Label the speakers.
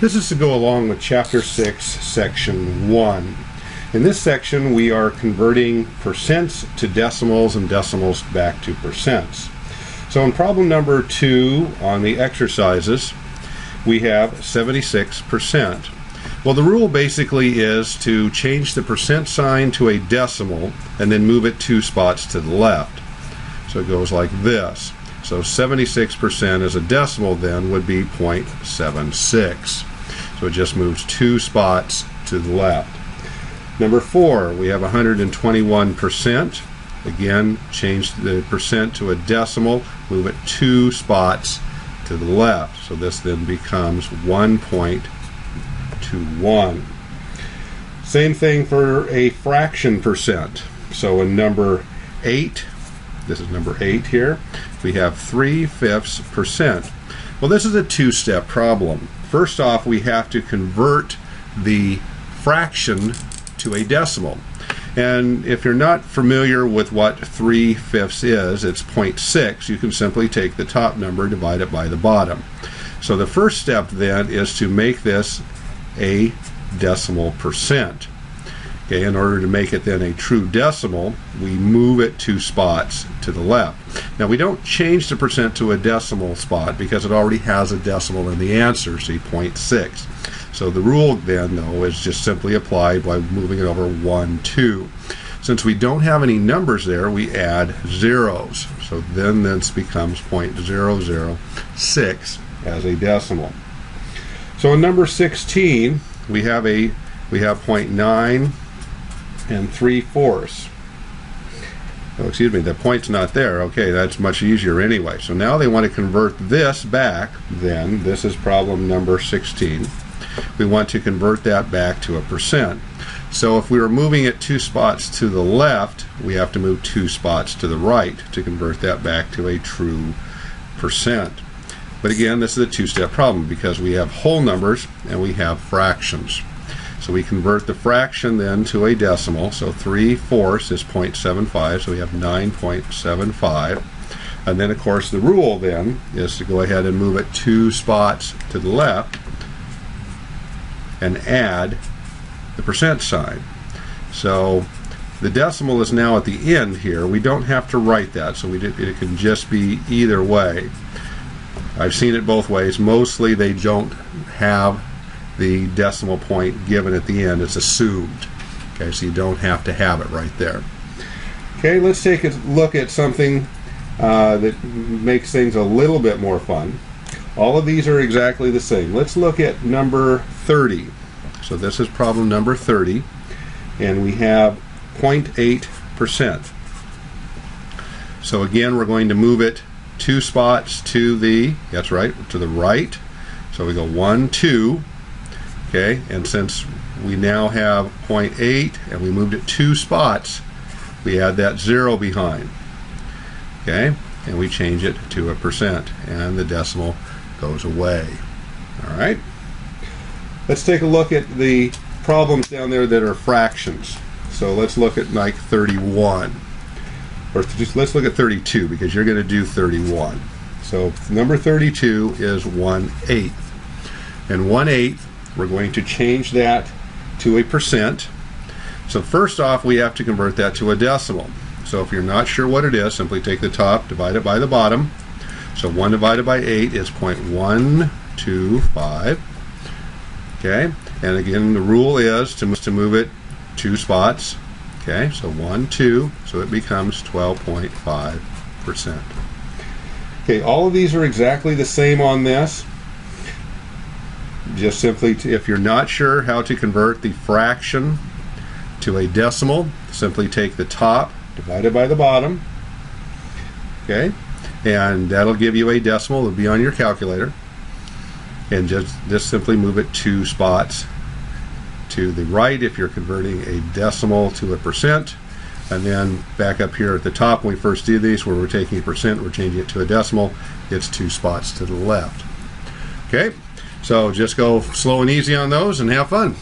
Speaker 1: This is to go along with Chapter 6, Section 1. In this section, we are converting percents to decimals and decimals back to percents. So in problem number 2 on the exercises, we have 76%. Well, the rule basically is to change the percent sign to a decimal and then move it 2 spots to the left. So it goes like this. So 76% as a decimal then would be 0.76. So it just moves 2 spots to the left. Number 4, we have 121%. Again, change the percent to a decimal, move it 2 spots to the left. So this then becomes 1.21. Same thing for a fraction percent. So in number 8, this is number 8 here, we have 3/5%. Well, this is a two-step problem. First off, we have to convert the fraction to a decimal. And if you're not familiar with what 3/5 is, it's 0.6. You can simply take the top number, divide it by the bottom. So the first step then is to make this a decimal percent. Okay, in order to make it then a true decimal, we move it 2 spots to the left. Now we don't change the percent to a decimal spot because it already has a decimal in the answer, see 0.6. So the rule then though is just simply applied by moving it over 1, 2. Since we don't have any numbers there, we add zeros. So then this becomes 0.006 as a decimal. So in number 16, we have 0.9 3/4. Oh, excuse me, the point's not there. Okay, that's much easier anyway. So now they want to convert this back, then this is problem number 16. We want to convert that back to a percent. So if we were moving it 2 spots to the left, we have to move 2 spots to the right to convert that back to a true percent. But again, this is a two-step problem because we have whole numbers and we have fractions. So we convert the fraction then to a decimal. So 3/4 is 0.75, so we have 9.75. And then of course the rule then is to go ahead and move it 2 spots to the left and add the percent sign. So the decimal is now at the end here. We don't have to write that, so it can just be either way. I've seen it both ways. Mostly they don't have the decimal point given at the end. It's assumed. Okay, so you don't have to have it right there. Okay, let's take a look at something that makes things a little bit more fun. All of these are exactly the same. Let's look at number 30. So this is problem number 30, and we have 0.8%. So again, we're going to move it 2 spots to the, that's right, to the right. So we go 1, 2. Okay, and since we now have 0.8 and we moved it 2 spots, we add that 0 behind. Okay, and we change it to a percent, and the decimal goes away. All right, let's take a look at the problems down there that are fractions. So let's look at like 31, or just let's look at 32 because you're going to do 31. So number 32 is 1/8, and 1/8. We're going to change that to a percent. So first off, we have to convert that to a decimal. So if you're not sure what it is, simply take the top, divide it by the bottom. So 1 divided by 8 is 0.125. Okay, and again, the rule is to move it 2 spots. Okay, so 1, 2, so it becomes 12.5%. Okay, all of these are exactly the same on this. Just simply, if you're not sure how to convert the fraction to a decimal, simply take the top divided by the bottom. Okay, and that'll give you a decimal. It'll be on your calculator, and just simply move it 2 spots to the right if you're converting a decimal to a percent, and then back up here at the top when we first do these, where we're taking a percent, we're changing it to a decimal, it's 2 spots to the left. Okay, so just go slow and easy on those and have fun.